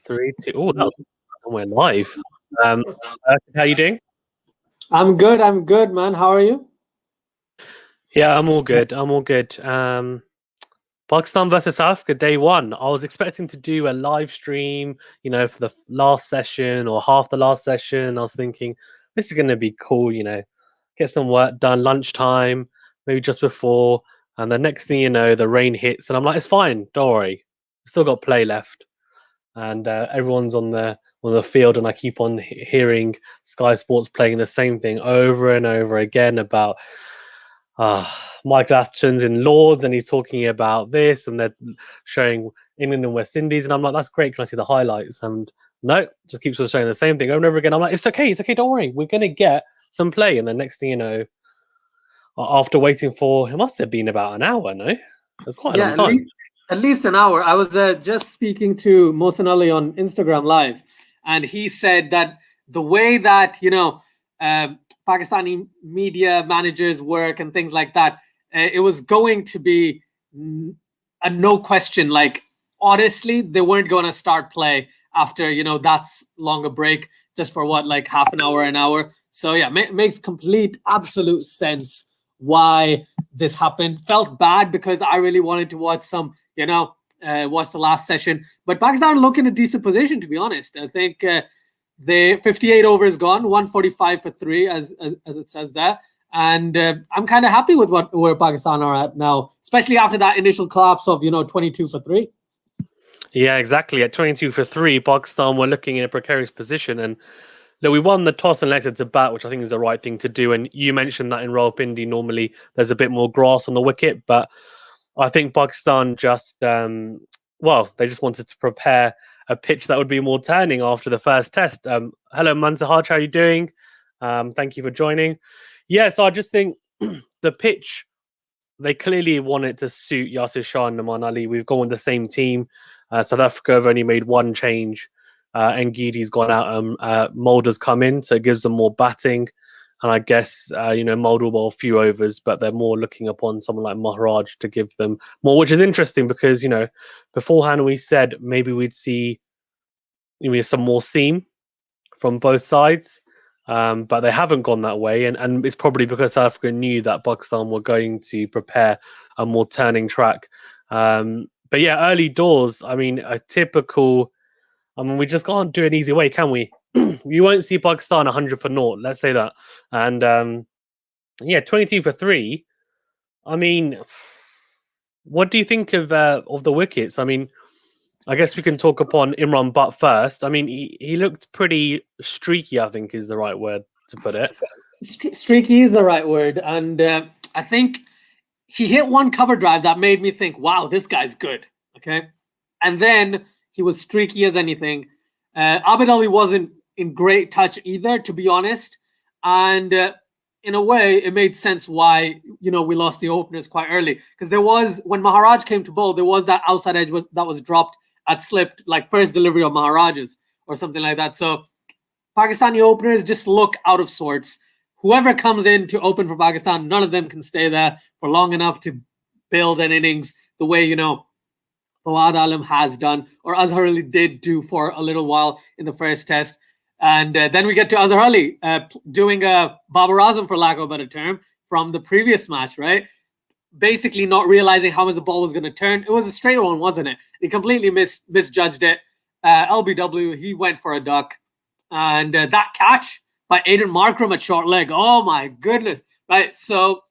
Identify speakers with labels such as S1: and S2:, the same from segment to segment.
S1: 3, 2. Oh, that was we're live. How you doing?
S2: I'm good, man. How are you?
S1: Yeah, I'm all good. Pakistan versus South Africa, day one. I was expecting to do a live stream, for the last session or half the last session. I was thinking this is going to be cool, get some work done, lunchtime, maybe just before. And the next thing you know, the rain hits, and I'm like, it's fine, don't worry. We've still got play left. And everyone's on the field, and I keep on hearing Sky Sports playing the same thing over and over again about Michael Atkinson's in Lords, and he's talking about this, and they're showing England and West Indies, and I'm like, that's great. Can I see the highlights? And no, just keeps on showing the same thing over and over again. I'm like, it's okay, don't worry, we're gonna get some play. And the next thing you know, after waiting for, it must have been about an hour. No, it's quite a long time.
S2: At least an hour. I was just speaking to Mohsen Ali on Instagram Live, and he said that the way that Pakistani media managers work and things like that, it was going to be a no question. Like, honestly, they weren't going to start play after that's longer break, just for what, like half an hour. So yeah, makes complete absolute sense why this happened. Felt bad because I really wanted to watch some watch the last session, but Pakistan look in a decent position, to be honest. I think the 58 overs gone, 145 for 3, as it says there, and I'm kind of happy with where Pakistan are at now, especially after that initial collapse of 22 for 3.
S1: Yeah, exactly. At 22 for 3, Pakistan were looking in a precarious position, and we won the toss and elected to bat, which I think is the right thing to do. And you mentioned that in Rawalpindi, normally there's a bit more grass on the wicket, but I think Pakistan just, they just wanted to prepare a pitch that would be more turning after the first test. Hello, Mansahaj, how are you doing? Thank you for joining. Yeah, so I just think the pitch, they clearly want it to suit Yasir Shah and Naman Ali. We've gone with the same team. South Africa have only made one change, and Gidi's gone out and Mulder's come in, so it gives them more batting. And I guess, Mulder will bowl a few overs, but they're more looking upon someone like Maharaj to give them more, which is interesting because, beforehand we said maybe we'd see some more seam from both sides, but they haven't gone that way. And it's probably because South Africa knew that Pakistan were going to prepare a more turning track. But yeah, early doors, a typical... we just can't do an easy way, can we? You won't see Pakistan 100 for naught, let's say that. And 22 for 3. What do you think of the wickets? I guess we can talk upon Imran Butt first. He looked pretty streaky, I think is the right word to put it.
S2: Streaky is the right word. And I think he hit one cover drive that made me think, wow, this guy's good. Okay. And then he was streaky as anything. Abid Ali wasn't in great touch either, to be honest. And in a way, it made sense why, we lost the openers quite early. Because there was, when Maharaj came to bowl, there was that outside edge that was dropped at slipped, like first delivery of Maharaj's or something like that. So Pakistani openers just look out of sorts. Whoever comes in to open for Pakistan, none of them can stay there for long enough to build an innings the way, Fawad Alam has done, or Azhar Ali did do for a little while in the first test. And then we get to Azhar Ali doing a Babar Azam, for lack of a better term, from the previous match, right? Basically not realizing how much the ball was going to turn. It was a straight one, wasn't it? He completely misjudged it. LBW, he went for a duck. And that catch by Aiden Markram at short leg, oh my goodness. Right, so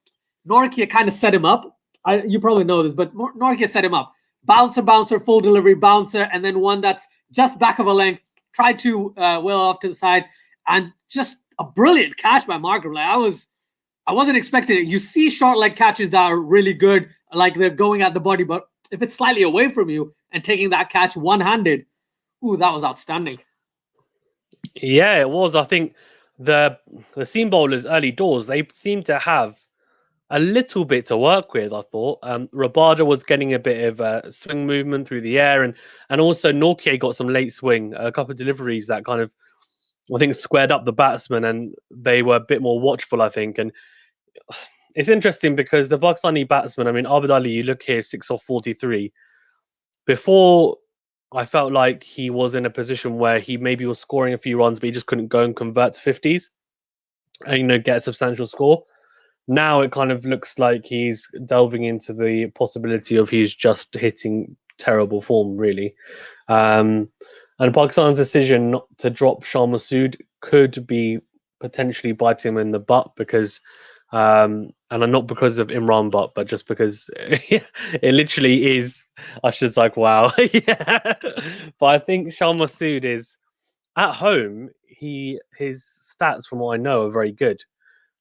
S2: Norkia kind of set him up. You probably know this, but Norkia set him up. Bouncer, full delivery bouncer, and then one that's just back of a length, tried to well off to the side, and just a brilliant catch by Markram. Like, I wasn't expecting it. You see short leg catches that are really good, like they're going at the body, but if it's slightly away from you and taking that catch one-handed, ooh, that was outstanding.
S1: Yeah, it was. I think the seam bowlers early doors, they seem to have a little bit to work with, I thought. Rabada was getting a bit of swing movement through the air, and also Nortje got some late swing, a couple of deliveries that kind of, I think, squared up the batsmen, and they were a bit more watchful, I think. And it's interesting because the Pakistani batsmen, Abid Ali, you look here, 6 off 43. Before I felt like he was in a position where he maybe was scoring a few runs, but he just couldn't go and convert to 50s and get a substantial score. Now it kind of looks like he's delving into the possibility of he's just hitting terrible form, really. And Pakistan's decision not to drop Shah Masood could be potentially biting him in the butt because, and not because of Imran Butt, but just because it literally is. Asjad's like, wow, yeah. But I think Shah Masood is at home. His stats, from what I know, are very good,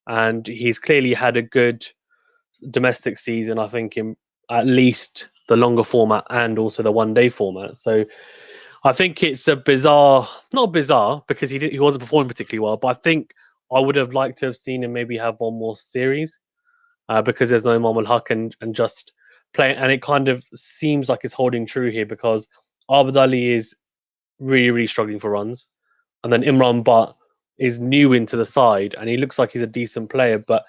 S1: and he's clearly had a good domestic season. I think in at least the longer format and also the one day format. So I think it's a bizarre, not bizarre because he wasn't performing particularly well, but I think I would have liked to have seen him maybe have one more series because there's no Imam Haq and just play. And it kind of seems like it's holding true here because Abd Ali is really, really struggling for runs. And then Imran Butt is new into the side and he looks like he's a decent player, but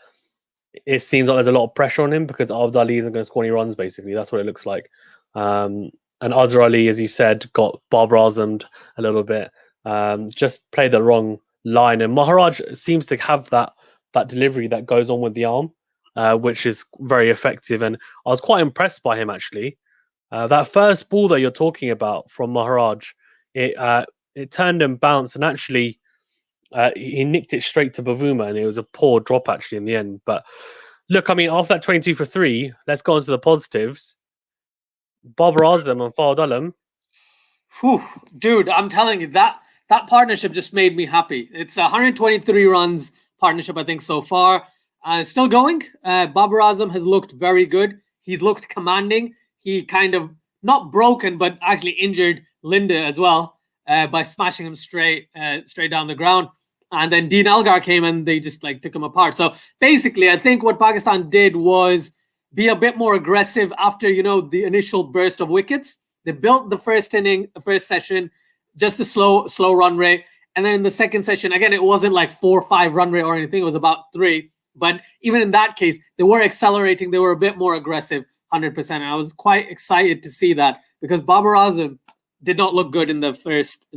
S1: it seems like there's a lot of pressure on him because Abd Ali isn't going to score any runs, basically. That's what it looks like. And Azhar Ali, as you said, got Babar Azamed a little bit. Just played the wrong line. And Maharaj seems to have that delivery that goes on with the arm, which is very effective. And I was quite impressed by him, actually. That first ball that you're talking about from Maharaj, it turned and bounced, and actually he nicked it straight to Bavuma, and it was a poor drop, actually, in the end. But look, I mean, after that 22 for 3, let's go on to the positives. Babar Azam and Fawad Alam.
S2: Whew, dude, I'm telling you that partnership just made me happy. It's 123 runs partnership, I think, so far. It's still going. Babar Azam has looked very good. He's looked commanding. He kind of not broken, but actually injured Linda as well by smashing him straight down the ground. And then Dean Algar came and they just like took him apart. So basically, I think what Pakistan did was be a bit more aggressive after, the initial burst of wickets. They built the first inning, the first session, just a slow run rate. And then in the second session, again, it wasn't like 4 or 5 run rate or anything. It was about 3. But even in that case, they were accelerating. They were a bit more aggressive, 100%. And I was quite excited to see that because Babar Azam did not look good in the first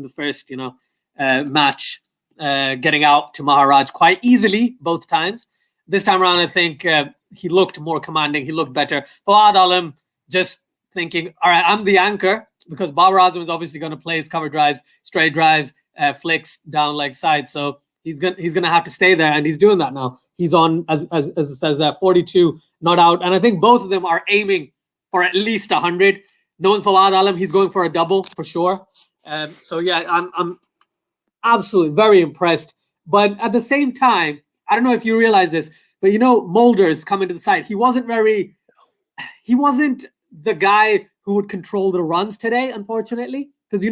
S2: match, getting out to Maharaj quite easily both times. This time around, I think he looked more commanding. He looked better. Fawad Alam just thinking, all right, I'm the anchor because Babar Azam is obviously going to play his cover drives, straight drives, flicks down leg side. So he's gonna have to stay there, and he's doing that now. He's on, as it says, 42 not out, and I think both of them are aiming for at least 100. Knowing Fawad Alam, he's going for a double for sure. So yeah, I'm absolutely very impressed. But at the same time, I don't know if you realize this, but Mulder's coming to the side. He wasn't the guy who would control the runs today, unfortunately, because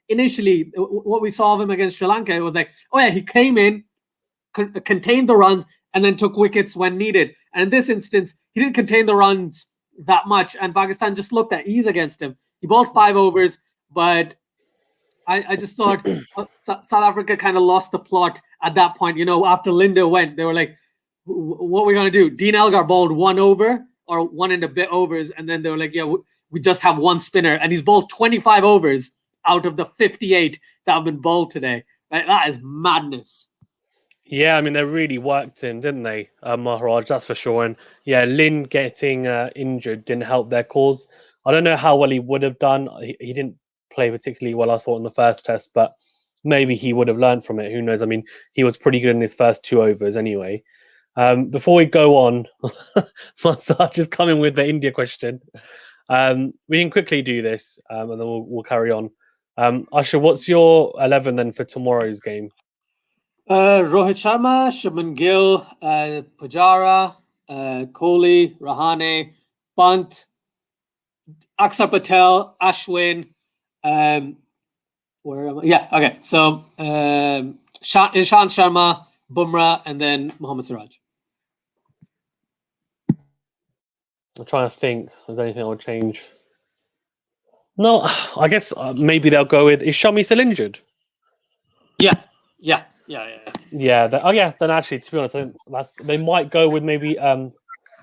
S2: initially what we saw of him against Sri Lanka, it was like, oh yeah, he came in, contained the runs, and then took wickets when needed. And in this instance, he didn't contain the runs that much, and Pakistan just looked at ease against him. He bowled 5 overs, but I just thought South Africa kind of lost the plot at that point. After Linda went, they were like, what are we going to do? Dean Algar bowled 1 over or 1 and a bit overs, and then they were like, yeah, we just have 1 spinner, and he's bowled 25 overs out of the 58 that have been bowled today. Right? That is madness.
S1: Yeah, I mean, they really worked him, didn't they, Maharaj? That's for sure. And yeah, Lynn getting injured didn't help their cause. I don't know how well he would have done. He didn't play particularly well, I thought, in the first test, but maybe he would have learned from it. Who knows? I mean, he was pretty good in his first 2 overs anyway. Before we go on, Massage is coming with the India question. We can quickly do this, and then we'll carry on. Asha, what's your 11 then for tomorrow's game?
S2: Rohit Sharma, Shubman Gill, Pujara, Kohli, Rahane, Pant, Akshar Patel, Ashwin. Where am I? Yeah, okay. So Ishant Sharma, Bumrah, and then Mohammad Siraj.
S1: I'm trying to think if there's anything I would change. No, I guess maybe they'll go with, is Shami still injured?
S2: Yeah.
S1: Yeah. Then actually, to be honest, they might go with maybe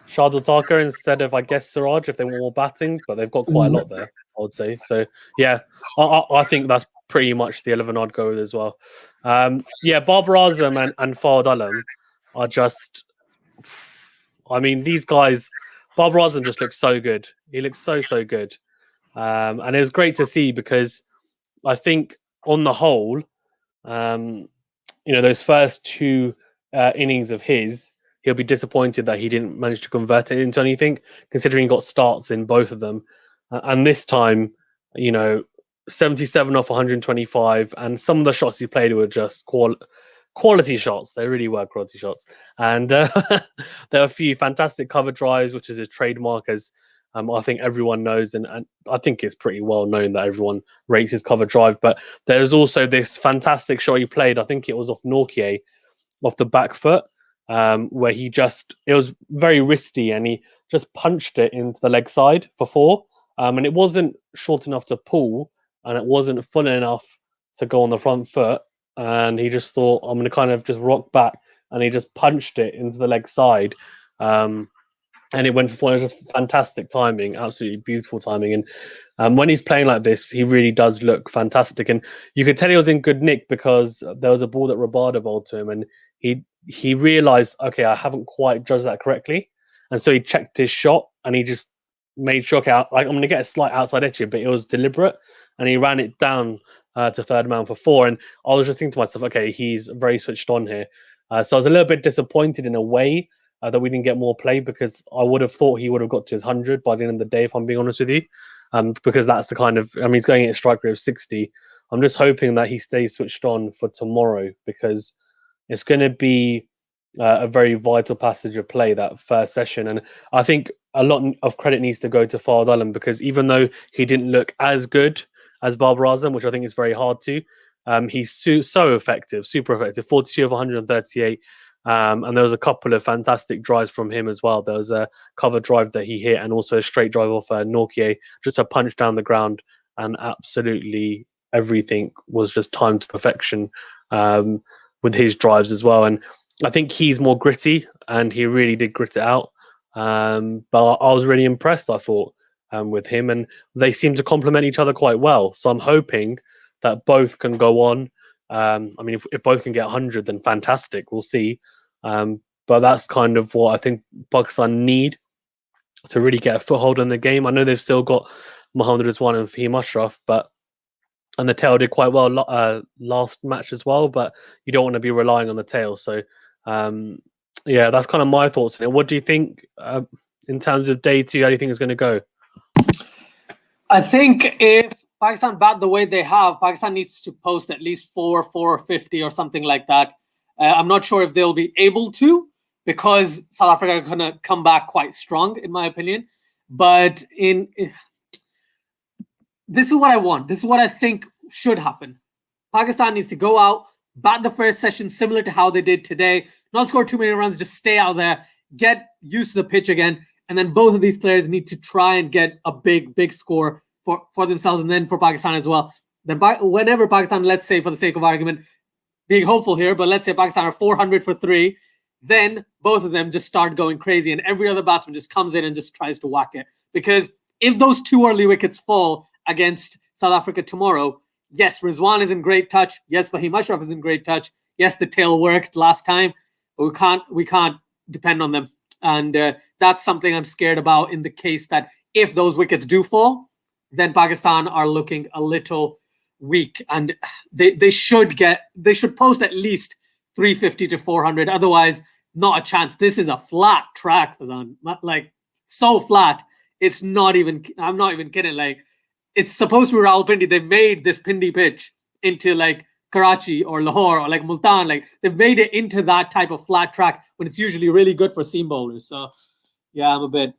S1: Shardul Thakur instead of, I guess, Siraj if they want more batting, but they've got quite a lot there, I would say. So, yeah, I think that's pretty much the 11 I'd go with as well. Yeah, Babar Azam and Fawad are just, I mean, these guys, Babar Azam just looks so good. He looks so good. And it was great to see because I think on the whole, those first two innings of his, he'll be disappointed that he didn't manage to convert it into anything, considering he got starts in both of them. And this time, 77 off 125, and some of the shots he played were just quality shots. They really were quality shots. And there were a few fantastic cover drives, which is his trademark, as I think everyone knows, and I think it's pretty well known that everyone rates his cover drive. But there's also this fantastic shot he played, I think it was off Norkie, off the back foot, where it was very wristy, and he just punched it into the leg side for four. And it wasn't short enough to pull, and it wasn't full enough to go on the front foot. And he just thought, I'm going to kind of just rock back, and he just punched it into the leg side. And it went for four. It was just fantastic timing, absolutely beautiful timing. And when he's playing like this, he really does look fantastic. And you could tell he was in good nick because there was a ball that Rabada bowled to him, and he realised, okay, I haven't quite judged that correctly. And so he checked his shot, and he just made sure, okay, I'm going to get a slight outside edge here, but it was deliberate. And he ran it down to third man for four. And I was just thinking to myself, okay, he's very switched on here. So I was a little bit disappointed in a way that we didn't get more play, because I would have thought he would have got to his 100 by the end of the day, if I'm being honest with you. Because that's the kind of, he's going at a strike rate of 60. I'm just hoping that he stays switched on for tomorrow, because it's going to be a very vital passage of play, that first session. And I think a lot of credit needs to go to Fawad Alam, because even though he didn't look as good as Babar Azam, which I think is very hard to, he's so effective, super effective, 42 of 138. And there was a couple of fantastic drives from him as well. There was a cover drive that he hit, and also a straight drive off Norkie, just a punch down the ground, and absolutely everything was just timed to perfection with his drives as well. And I think he's more gritty, and he really did grit it out. But I was really impressed, I thought, with him, and they seem to complement each other quite well. So I'm hoping that both can go on. If both can get 100, then fantastic. We'll see. But that's kind of what I think Pakistan need to really get a foothold in the game. I know they've still got Mohammad Rizwan and Fahim Ashraf, and the tail did quite well last match as well, but you don't want to be relying on the tail. So, yeah, that's kind of my thoughts on it. What do you think in terms of day two? How do you think it's going to go?
S2: I think if Pakistan bat the way they have, Pakistan needs to post at least 450 or something like that. I'm not sure if they'll be able to, because South Africa are going to come back quite strong, in my opinion. But this is what I want. This is what I think should happen. Pakistan needs to go out, bat the first session similar to how they did today, not score too many runs, just stay out there, get used to the pitch again. And then both of these players need to try and get a big score for themselves, and then for Pakistan as well. Then whenever Pakistan, let's say for the sake of argument, being hopeful here, but let's say Pakistan are 400 for 3, then both of them just start going crazy, and every other batsman just comes in and just tries to whack it. Because if those 2 early wickets fall against South Africa tomorrow, yes, Rizwan is in great touch. Yes, Fahim Ashraf is in great touch. Yes, the tail worked last time, but we can't depend on them. And that's something I'm scared about, in the case that if those wickets do fall, then Pakistan are looking a little weak, and they should post at least 350 to 400. Otherwise, not a chance. This is a flat track, Fazan. Like, so flat. It's not even, I'm not even kidding. Like, it's supposed to be Rawalpindi. They've made this Pindi pitch into like Karachi or Lahore or like Multan. Like, they've made it into that type of flat track when it's usually really good for seam bowlers. So yeah, I'm a bit,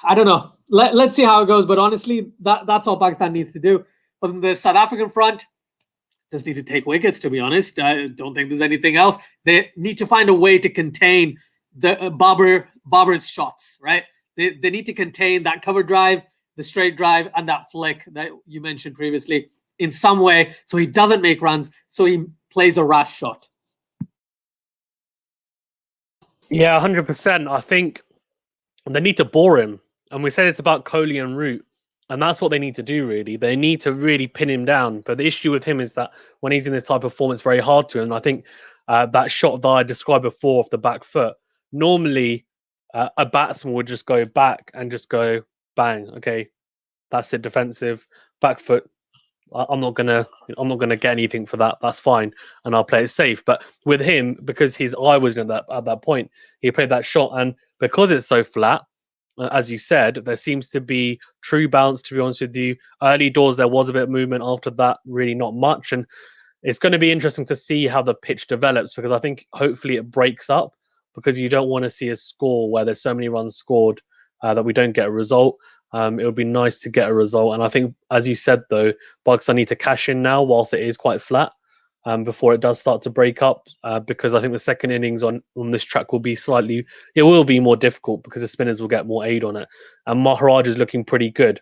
S2: I don't know. Let's see how it goes. But honestly, that's all Pakistan needs to do. From the South African front, just need to take wickets, to be honest. I don't think there's anything else. They need to find a way to contain the Babar's shots, right? They need to contain that cover drive, the straight drive, and that flick that you mentioned previously in some way, so he doesn't make runs, so he plays a rash shot.
S1: Yeah, 100%. I think they need to bore him. And we said it's about Kohli and Root. And that's what they need to do, really. They need to really pin him down. But the issue with him is that when he's in this type of form, it's very hard to. And I think that shot that I described before off the back foot, normally a batsman would just go back and just go bang. Okay, that's it. Defensive back foot. I'm not gonna get anything for that. That's fine, and I'll play it safe. But with him, because his eye was at that point, he played that shot, and because it's so flat, as you said, there seems to be true bounce. To be honest with you, early doors there was a bit of movement. After that, really not much, and it's going to be interesting to see how the pitch develops because I think hopefully it breaks up because you don't want to see a score where there's so many runs scored that we don't get a result. It would be nice to get a result. And I think, as you said, though, Pakistan need to cash in now whilst it is quite flat before it does start to break up because I think the second innings on this track will be it will be more difficult because the spinners will get more aid on it. And Maharaj is looking pretty good.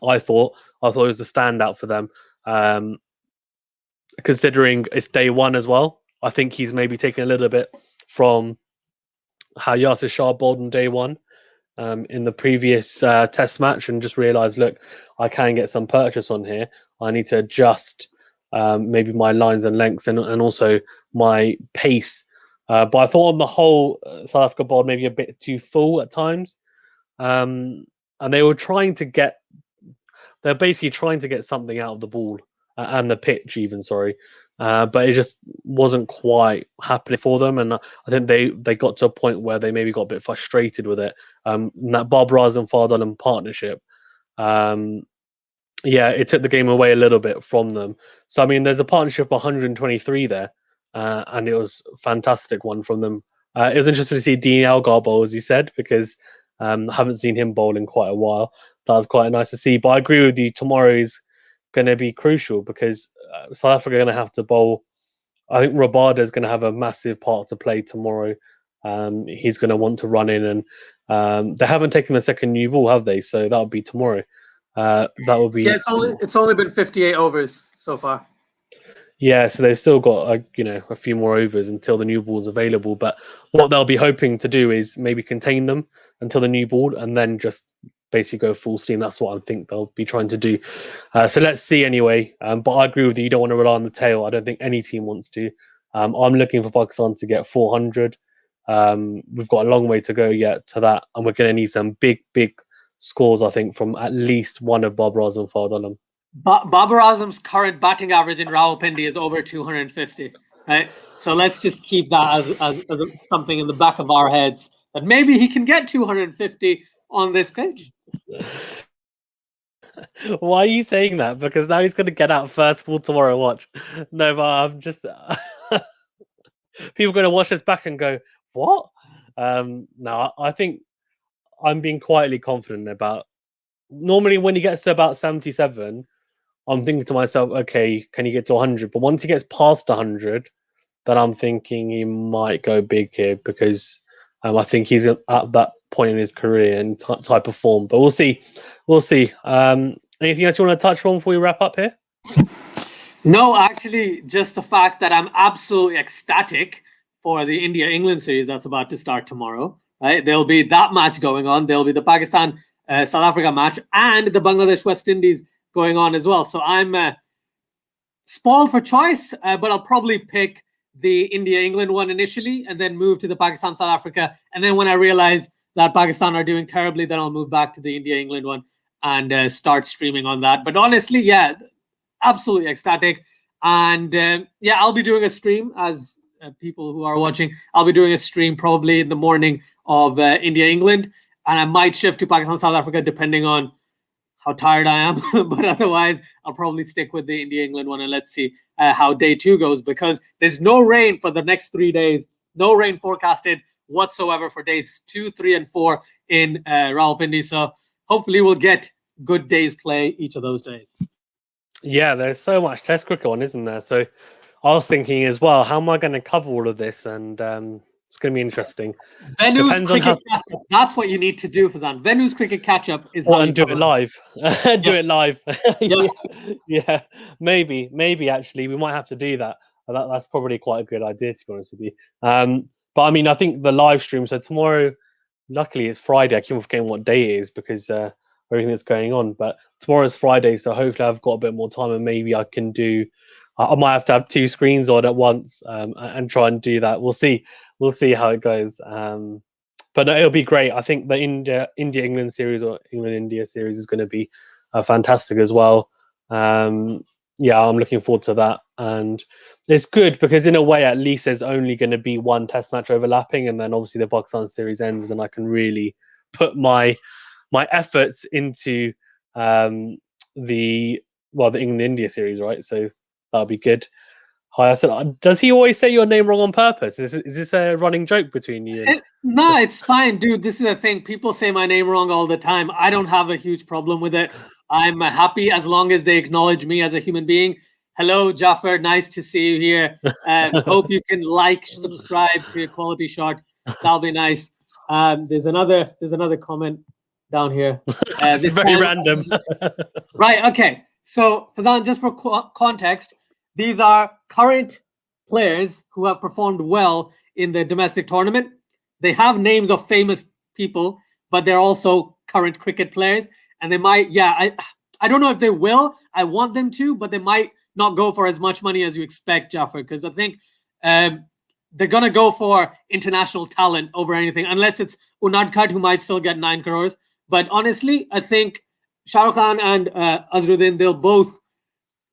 S1: I thought it was the standout for them. Considering it's day one as well, I think he's maybe taken a little bit from how Yasir Shah bowled on day one in the previous test match and just realised, look, I can get some purchase on here. I need to adjust maybe my lines and lengths and also my pace. But I thought on the whole, South Africa bowled maybe a bit too full at times. And they were they're basically trying to get something out of the ball and the pitch even, sorry. But it just wasn't quite happening for them. And I think they got to a point where they maybe got a bit frustrated with it. That Babar and Fawad partnership, it took the game away a little bit from them. So, I mean, there's a partnership of 123 there, and it was a fantastic one from them. It was interesting to see Dean Elgar bowl, as you said, because I haven't seen him bowl in quite a while. That was quite nice to see. But I agree with you, tomorrow is going to be crucial because South Africa are going to have to bowl. I think Rabada is going to have a massive part to play tomorrow. He's going to want to run in, and they haven't taken the second new ball, have they? So that would be tomorrow. That will be.
S2: Yeah, it's only been 58 overs so far.
S1: Yeah, so they've still got a few more overs until the new ball's available. But what they'll be hoping to do is maybe contain them until the new ball, and then just basically go full steam. That's what I think they'll be trying to do. So let's see anyway. But I agree with you. You don't want to rely on the tail. I don't think any team wants to. I'm looking for Pakistan to get 400. We've got a long way to go yet to that, and we're going to need some big scores, I think, from at least one of Babar Azam and Fawad Alam.
S2: Babar Azam's current batting average in Rawalpindi is over 250, right? So let's just keep that as something in the back of our heads that maybe he can get 250 on this pitch.
S1: Why are you saying that? Because now he's going to get out first ball tomorrow. Watch. No, but I'm just people are going to watch this back and go, "What?" No, I think I'm being quietly confident about. Normally, when he gets to about 77, I'm thinking to myself, okay, can he get to 100? But once he gets past 100, then I'm thinking he might go big here because I think he's at that point in his career and type of form. But we'll see. Anything else you want to touch on before we wrap up here?
S2: No, actually, just the fact that I'm absolutely ecstatic for the India-England series that's about to start tomorrow. Right, there'll be that match going on. There'll be the Pakistan-South Africa match and the Bangladesh-West Indies going on as well. So I'm spoiled for choice, but I'll probably pick the India-England one initially and then move to the Pakistan-South Africa. And then when I realize that Pakistan are doing terribly, then I'll move back to the India-England one and start streaming on that. But honestly, yeah, absolutely ecstatic. And I'll be doing a stream as people who are watching. I'll be doing a stream probably in the morning of India-England. And I might shift to Pakistan-South Africa depending on how tired I am, but otherwise I'll probably stick with the India-England one and let's see how day 2 goes because there's no rain for the next 3 days, no rain forecasted whatsoever for days 2, 3, and 4 in Rawalpindi. So hopefully we'll get good days play each of those days.
S1: Yeah, there's so much Test cricket on, isn't there? So I was thinking as well, how am I going to cover all of this? And it's going to be interesting.
S2: Venu's cricket catch-up. That's what you need to do, Fazan. Venu's cricket catch-up is how
S1: and do it live. Do it live. Yeah, maybe actually we might have to do that. That's probably quite a good idea, to be honest with you. But I mean, I think the live stream. So tomorrow, luckily it's Friday. I keep forgetting what day it is because everything that's going on. But tomorrow's Friday, so hopefully I've got a bit more time and maybe I can do. I might have to have two screens on at once and try and do that. We'll see. We'll see how it goes. But no, it'll be great. I think the India-England series or England-India series is going to be fantastic as well. Yeah, I'm looking forward to that. And it's good because in a way, at least there's only going to be one test match overlapping. And then obviously the Pakistan series ends. And then I can really put my efforts into the England-India series, right? So that'll be good. Hi, I said, does he always say your name wrong on purpose? Is this a running joke between you?
S2: No, it's fine, dude. This is the thing. People say my name wrong all the time. I don't have a huge problem with it. I'm happy as long as they acknowledge me as a human being. Hello, Jaffer. Nice to see you here. Hope you can like, subscribe to Quality Shot. That'll be nice. There's another comment down here.
S1: This is very random.
S2: Right. Okay. So, Fazan, just for context, these are current players who have performed well in the domestic tournament. They have names of famous people, but they're also current cricket players. And they might, I don't know if they will. I want them to, but they might not go for as much money as you expect, Jaffer, because I think they're going to go for international talent over anything, unless it's Unadkat, who might still get 9 crores. But honestly, I think Shah Rukh Khan and Azharuddin, they'll both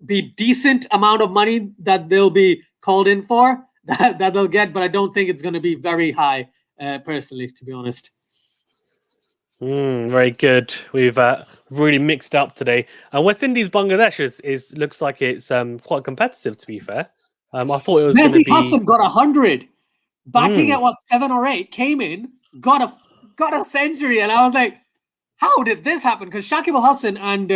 S2: be decent amount of money that they'll be called in for, that they'll get, but I don't think it's going to be very high, personally, to be honest.
S1: Very good. We've really mixed up today. And West Indies Bangladesh is looks like it's quite competitive, to be fair. I thought it was going to be.
S2: Hassan got 100, batting at 7 or 8, came in, got a century, and I was like, how did this happen? Because Shakib Al Hasan and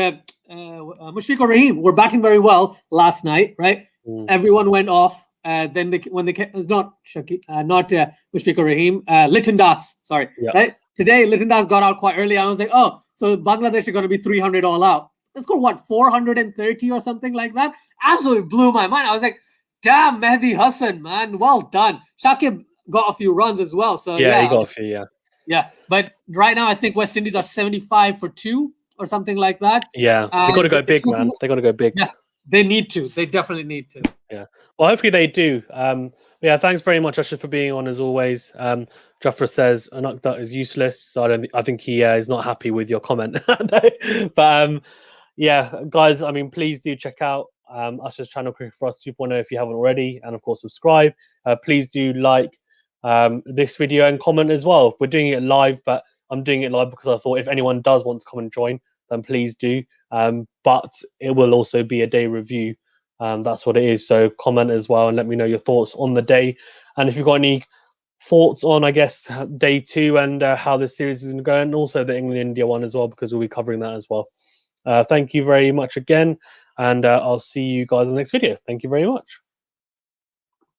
S2: Mushfiqur Rahim were batting very well last night, right? Everyone went off. Then not Mushfiqur Rahim, Liton Das, sorry, right? Today, Liton Das got out quite early. I was like, oh, so Bangladesh are going to be 300 all out. Let's go, 430 or something like that? Absolutely blew my mind. I was like, damn, Mehdi Hassan, man, well done. Shakib got a few runs as well. So
S1: yeah, he got a few,
S2: yeah. But right now, I think West Indies are 75 for 2 or something like that.
S1: Yeah, they got to go big, man. They got to go big.
S2: Yeah, they need to. They definitely need to.
S1: Yeah. Well, hopefully they do. Yeah, thanks very much, Asjad, for being on as always. Jafar says Anakta is useless, so I think he is not happy with your comment. But yeah, guys, I mean, please do check out Asjad's channel, Cricket4Us 2.0, if you haven't already, and of course subscribe. Please do like this video and comment as well. We're doing it live, but I'm doing it live because I thought if anyone does want to come and join, then please do. But it will also be a day review. That's what it is. So comment as well and let me know your thoughts on the day. And if you've got any thoughts on, I guess, day 2 and how this series is going to go, and also the England-India one as well, because we'll be covering that as well. Thank you very much again, and I'll see you guys in the next video. Thank you very much.